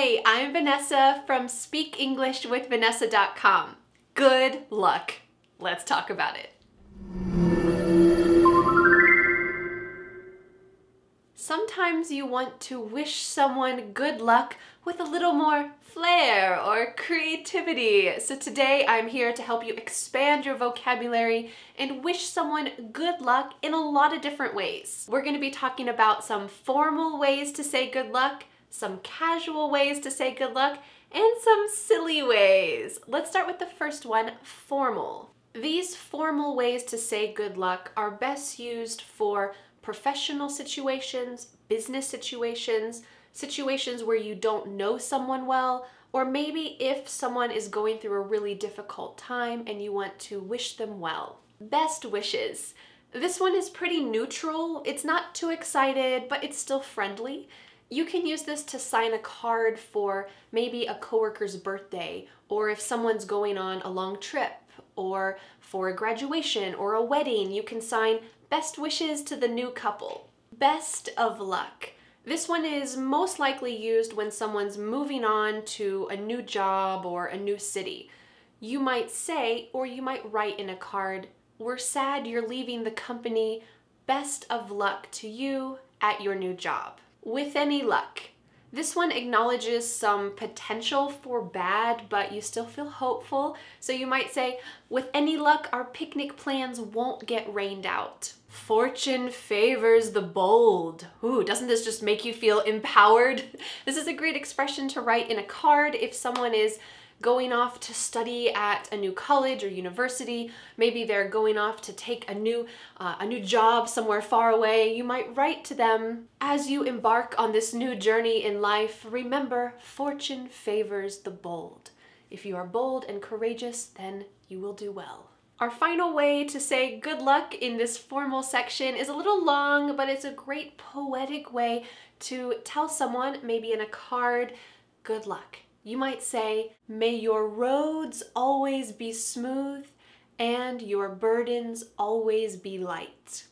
Hi, I'm Vanessa from SpeakEnglishWithVanessa.com. Good luck. Let's talk about it. Sometimes you want to wish someone good luck with a little more flair or creativity. So today I'm here to help you expand your vocabulary and wish someone good luck in a lot of different ways. We're going to be talking about some formal ways to say good luck, some casual ways to say good luck, and some silly ways. Let's start with the first one, formal. These formal ways to say good luck are best used for professional situations, business situations, situations where you don't know someone well, or maybe if someone is going through a really difficult time and you want to wish them well. Best wishes. This one is pretty neutral. It's not too excited, but it's still friendly. You can use this to sign a card for maybe a coworker's birthday, or if someone's going on a long trip, or for a graduation or a wedding, you can sign best wishes to the new couple. Best of luck. This one is most likely used when someone's moving on to a new job or a new city. You might say, or you might write in a card, "We're sad you're leaving the company. Best of luck to you at your new job." With any luck. This one acknowledges some potential for bad, but you still feel hopeful. So you might say, "With any luck, our picnic plans won't get rained out." Fortune favors the bold. Ooh, doesn't this just make you feel empowered? This is a great expression to write in a card if someone is going off to study at a new college or university. Maybe they're going off to take a new job somewhere far away. You might write to them, "As you embark on this new journey in life, remember, fortune favors the bold. If you are bold and courageous, then you will do well." Our final way to say good luck in this formal section is a little long, but it's a great poetic way to tell someone, maybe in a card, good luck. You might say, "May your roads always be smooth and your burdens always be light."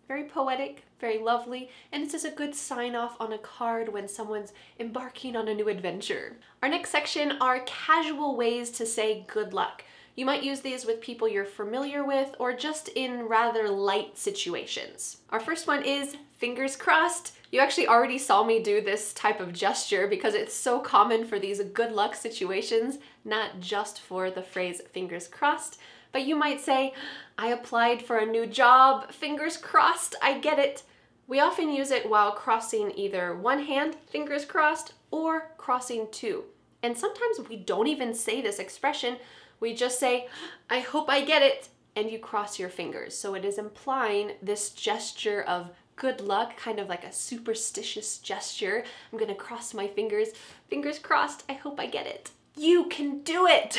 Very poetic, very lovely, and it's just a good sign off on a card when someone's embarking on a new adventure. Our next section are casual ways to say good luck. You might use these with people you're familiar with or just in rather light situations. Our first one is fingers crossed. You actually already saw me do this type of gesture because it's so common for these good luck situations, not just for the phrase fingers crossed, but you might say, "I applied for a new job, fingers crossed I get it." We often use it while crossing either one hand, fingers crossed, or crossing two. And sometimes we don't even say this expression. We just say, "I hope I get it," and you cross your fingers. So it is implying this gesture of good luck, kind of like a superstitious gesture. I'm gonna cross my fingers. Fingers crossed, I hope I get it. You can do it!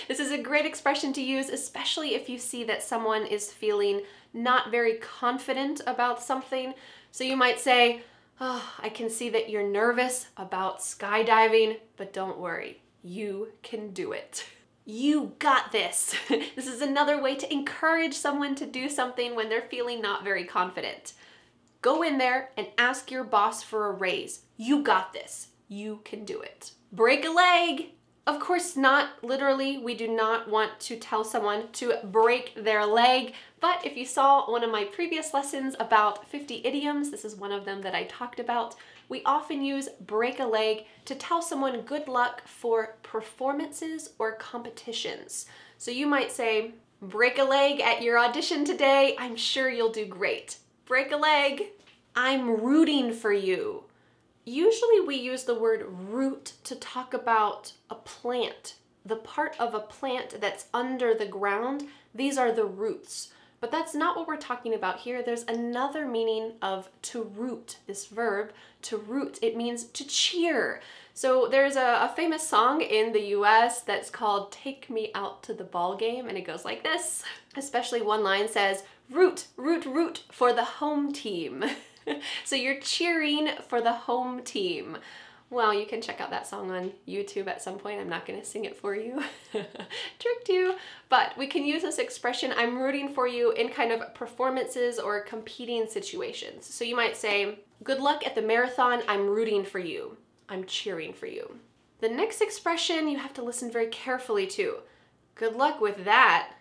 This is a great expression to use, especially if you see that someone is feeling not very confident about something. So you might say, "Oh, I can see that you're nervous about skydiving, but don't worry, you can do it." You got this. This is another way to encourage someone to do something when they're feeling not very confident. Go in there and ask your boss for a raise. You got this. You can do it. Break a leg. Of course, not literally. We do not want to tell someone to break their leg. But if you saw one of my previous lessons about 50 idioms, this is one of them that I talked about. We often use break a leg to tell someone good luck for performances or competitions. So you might say, "Break a leg at your audition today. I'm sure you'll do great." Break a leg. I'm rooting for you. Usually we use the word root to talk about a plant. The part of a plant that's under the ground, these are the roots. But that's not what we're talking about here. There's another meaning of to root, this verb, to root. It means to cheer. So there's a famous song in the US that's called "Take Me Out to the Ball Game," and it goes like this. Especially one line says, "Root, root, root for the home team." So you're cheering for the home team. Well, you can check out that song on YouTube at some point. I'm not gonna sing it for you. Tricked you. But we can use this expression, "I'm rooting for you," in kind of performances or competing situations. So you might say, "Good luck at the marathon. I'm rooting for you. I'm cheering for you." The next expression you have to listen very carefully to. Good luck with that.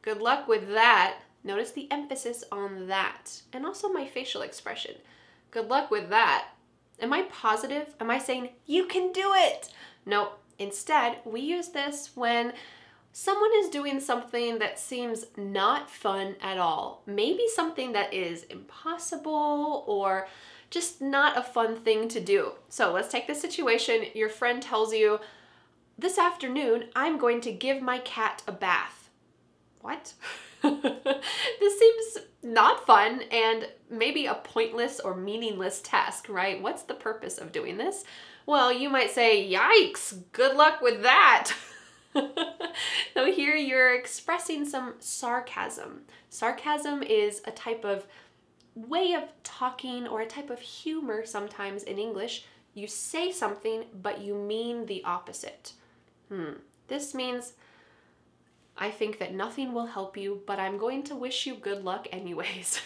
Good luck with that. Notice the emphasis on that. And also my facial expression. Good luck with that. Am I positive? Am I saying, you can do it? No. Instead, we use this when someone is doing something that seems not fun at all. Maybe something that is impossible or just not a fun thing to do. So let's take this situation. Your friend tells you, this afternoon, I'm going to give my cat a bath. What? This seems not fun and maybe a pointless or meaningless task, right? What's the purpose of doing this? Well, you might say, yikes, good luck with that. So here you're expressing some sarcasm. Sarcasm is a type of way of talking or a type of humor sometimes in English. You say something, but you mean the opposite. This means, I think that nothing will help you, but I'm going to wish you good luck anyways.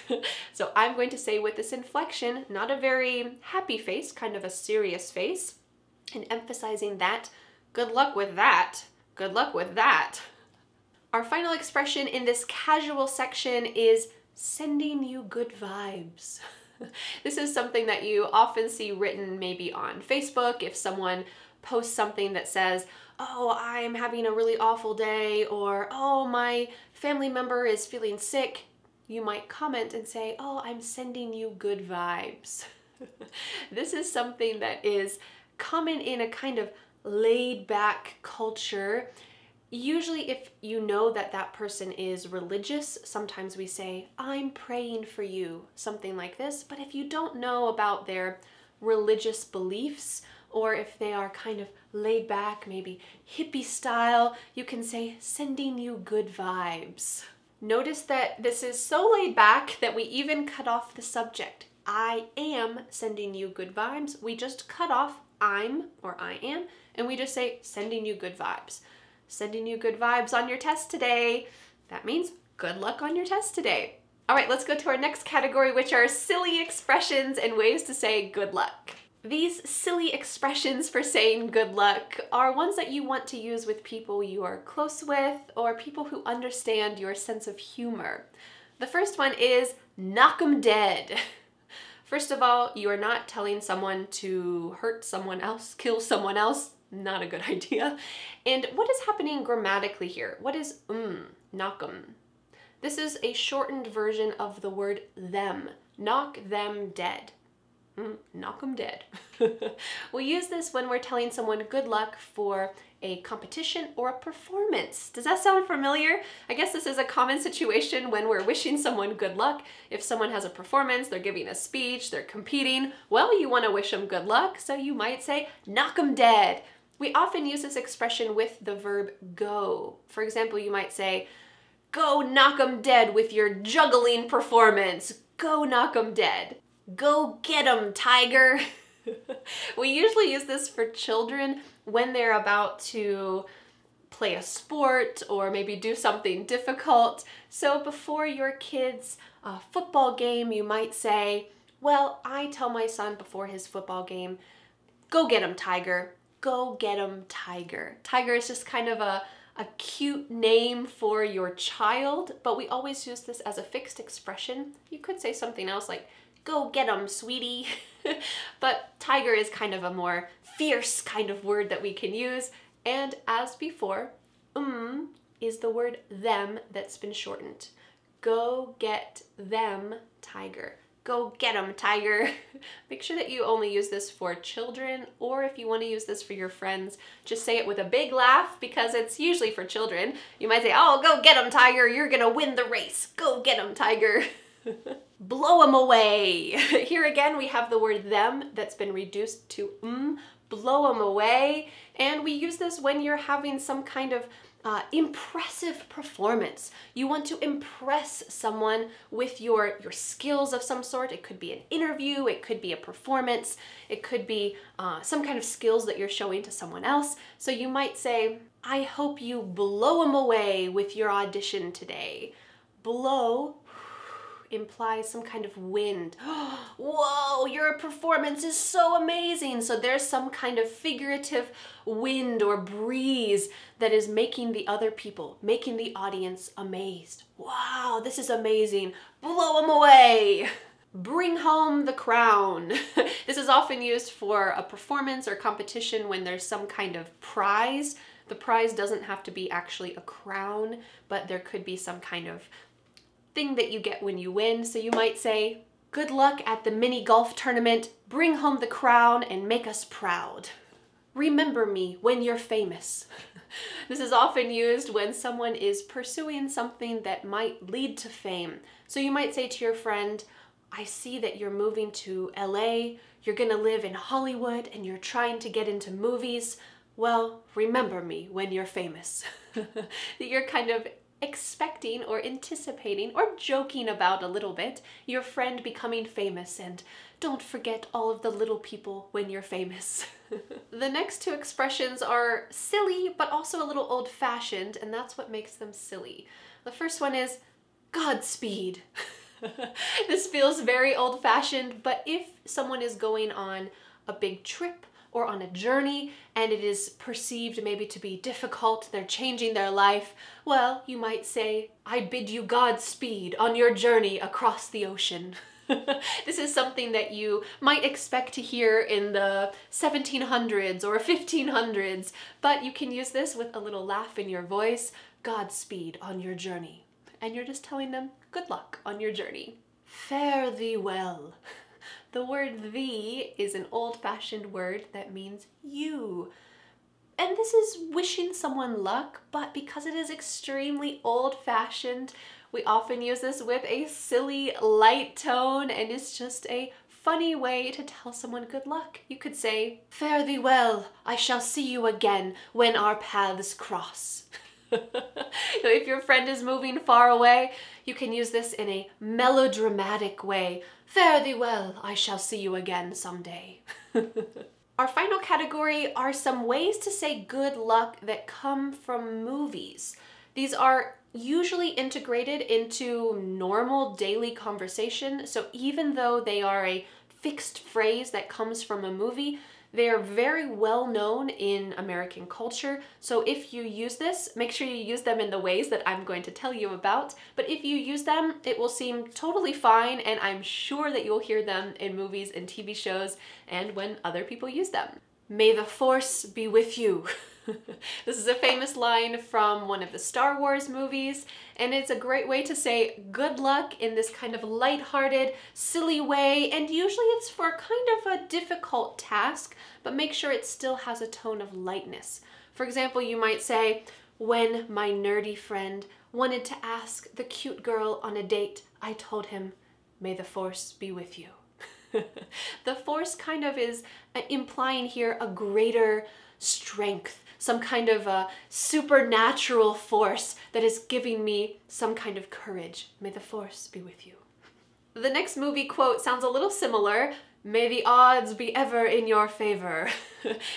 So I'm going to say with this inflection, not a very happy face, kind of a serious face, and emphasizing that, good luck with that, good luck with that. Our final expression in this casual section is sending you good vibes. This is something that you often see written maybe on Facebook if someone posts something that says, oh, I'm having a really awful day, or oh, my family member is feeling sick. You might comment and say, oh, I'm sending you good vibes. This is something that is common in a kind of laid-back culture. Usually if you know that that person is religious, sometimes we say, I'm praying for you, something like this. But if you don't know about their religious beliefs, or if they are kind of laid back, maybe hippie style, you can say, sending you good vibes. Notice that this is so laid back that we even cut off the subject. I am sending you good vibes. We just cut off I'm or I am, and we just say, sending you good vibes. Sending you good vibes on your test today. That means good luck on your test today. All right, let's go to our next category, which are silly expressions and ways to say good luck. These silly expressions for saying good luck are ones that you want to use with people you are close with or people who understand your sense of humor. The first one is knock 'em dead. First of all, you are not telling someone to hurt someone else, kill someone else. Not a good idea. And what is happening grammatically here? What is knock 'em? This is a shortened version of the word them. Knock them dead. Knock 'em dead. We use this when we're telling someone good luck for a competition or a performance. Does that sound familiar? I guess this is a common situation when we're wishing someone good luck. If someone has a performance, they're giving a speech, they're competing, well, you want to wish them good luck, so you might say, knock 'em dead. We often use this expression with the verb go. For example, you might say, go knock 'em dead with your juggling performance. Go knock 'em dead. Go get 'em, tiger. We usually use this for children when they're about to play a sport or maybe do something difficult. So before your kid's football game, you might say, well, I tell my son before his football game, go get 'em, tiger. Go get 'em, tiger. Tiger is just kind of a cute name for your child, but we always use this as a fixed expression. You could say something else like, go get 'em, sweetie. But tiger is kind of a more fierce kind of word that we can use. And as before, is the word them that's been shortened. Go get them, tiger. Go get 'em, tiger. Make sure that you only use this for children, or if you want to use this for your friends, just say it with a big laugh because it's usually for children. You might say, oh, go get 'em, tiger. You're gonna win the race. Go get 'em, tiger. Blow 'em away. Here again, we have the word them that's been reduced to blow 'em away. And we use this when you're having some kind of impressive performance. You want to impress someone with your skills of some sort. It could be an interview, it could be a performance, it could be some kind of skills that you're showing to someone else. So you might say, I hope you blow 'em away with your audition today. Blow implies some kind of wind. Whoa, your performance is so amazing. So there's some kind of figurative wind or breeze that is making the other people, making the audience amazed. Wow, this is amazing. Blow them away. Bring home the crown. This is often used for a performance or competition when there's some kind of prize. The prize doesn't have to be actually a crown, but there could be some kind of thing that you get when you win. So you might say, good luck at the mini golf tournament. Bring home the crown and make us proud. Remember me when you're famous. This is often used when someone is pursuing something that might lead to fame. So you might say to your friend, I see that you're moving to LA, you're gonna live in Hollywood, and you're trying to get into movies. Well, remember me when you're famous. You're kind of expecting or anticipating or joking about a little bit your friend becoming famous, and don't forget all of the little people when you're famous. The next two expressions are silly, but also a little old-fashioned, and that's what makes them silly. The first one is Godspeed. This feels very old-fashioned, but if someone is going on a big trip or on a journey and it is perceived maybe to be difficult, they're changing their life, well, you might say, I bid you Godspeed on your journey across the ocean. This is something that you might expect to hear in the 1700s or 1500s, but you can use this with a little laugh in your voice, Godspeed on your journey. And you're just telling them good luck on your journey. Fare thee well. The word thee is an old-fashioned word that means you. And this is wishing someone luck, but because it is extremely old-fashioned, we often use this with a silly, light tone, and it's just a funny way to tell someone good luck. You could say, fare thee well, I shall see you again when our paths cross. So if your friend is moving far away, you can use this in a melodramatic way. Fare thee well, I shall see you again someday. Our final category are some ways to say good luck that come from movies. These are usually integrated into normal daily conversation, so even though they are a fixed phrase that comes from a movie, they are very well known in American culture. So if you use this, make sure you use them in the ways that I'm going to tell you about. But if you use them, it will seem totally fine, and I'm sure that you'll hear them in movies and TV shows and when other people use them. May the force be with you. This is a famous line from one of the Star Wars movies, and it's a great way to say good luck in this kind of lighthearted, silly way, and usually it's for kind of a difficult task, but make sure it still has a tone of lightness. For example, you might say, when my nerdy friend wanted to ask the cute girl on a date, I told him, may the force be with you. The force kind of is implying here a greater strength, some kind of a supernatural force that is giving me some kind of courage. May the force be with you. The next movie quote sounds a little similar. May the odds be ever in your favor.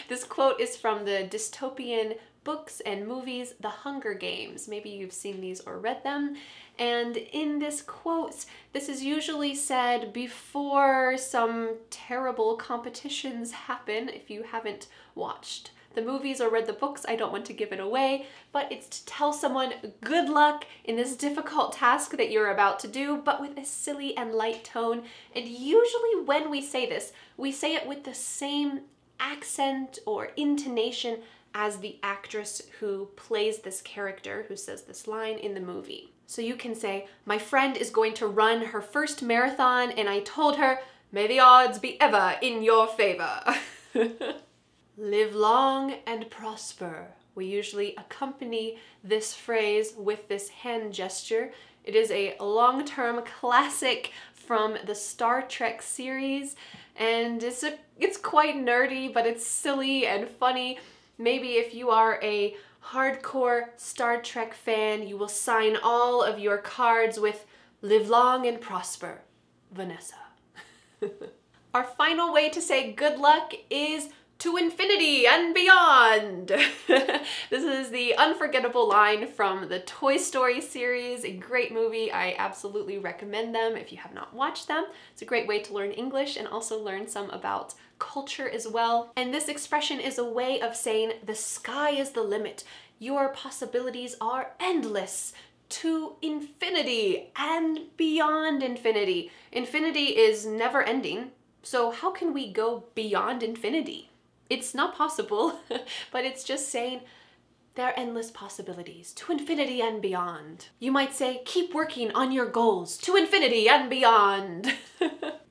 This quote is from the dystopian books and movies, The Hunger Games. Maybe you've seen these or read them. And in this quote, this is usually said before some terrible competitions happen. If you haven't watched the movies or read the books, I don't want to give it away, but it's to tell someone good luck in this difficult task that you're about to do, but with a silly and light tone. And usually when we say this, we say it with the same accent or intonation as the actress who plays this character who says this line in the movie. So you can say, my friend is going to run her first marathon and I told her, may the odds be ever in your favor. Live long and prosper. We usually accompany this phrase with this hand gesture. It is a long-term classic from the Star Trek series, and it's quite nerdy, but it's silly and funny. Maybe if you are a hardcore Star Trek fan, you will sign all of your cards with live long and prosper, Vanessa. Our final way to say good luck is to infinity and beyond. This is the unforgettable line from the Toy Story series, a great movie. I absolutely recommend them if you have not watched them. It's a great way to learn English and also learn some about culture as well. And this expression is a way of saying the sky is the limit. Your possibilities are endless. To infinity and beyond infinity. Infinity is never ending, so how can we go beyond infinity? It's not possible, but it's just saying there are endless possibilities to infinity and beyond. You might say, keep working on your goals to infinity and beyond.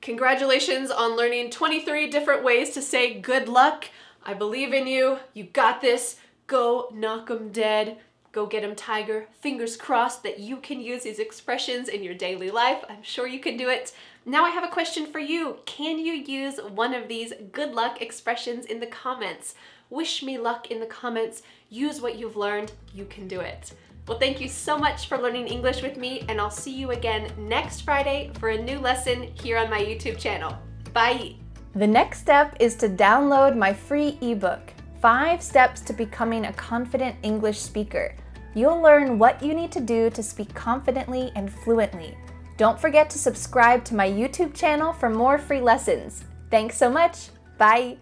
Congratulations on learning 23 different ways to say good luck. I believe in you. You got this. Go knock 'em dead. Go get 'em, tiger. Fingers crossed that you can use these expressions in your daily life. I'm sure you can do it. Now I have a question for you. Can you use one of these good luck expressions in the comments? Wish me luck in the comments. Use what you've learned. You can do it. Well, thank you so much for learning English with me, and I'll see you again next Friday for a new lesson here on my YouTube channel. Bye! The next step is to download my free ebook, 5 Steps to Becoming a Confident English Speaker. You'll learn what you need to do to speak confidently and fluently. Don't forget to subscribe to my YouTube channel for more free lessons. Thanks so much. Bye.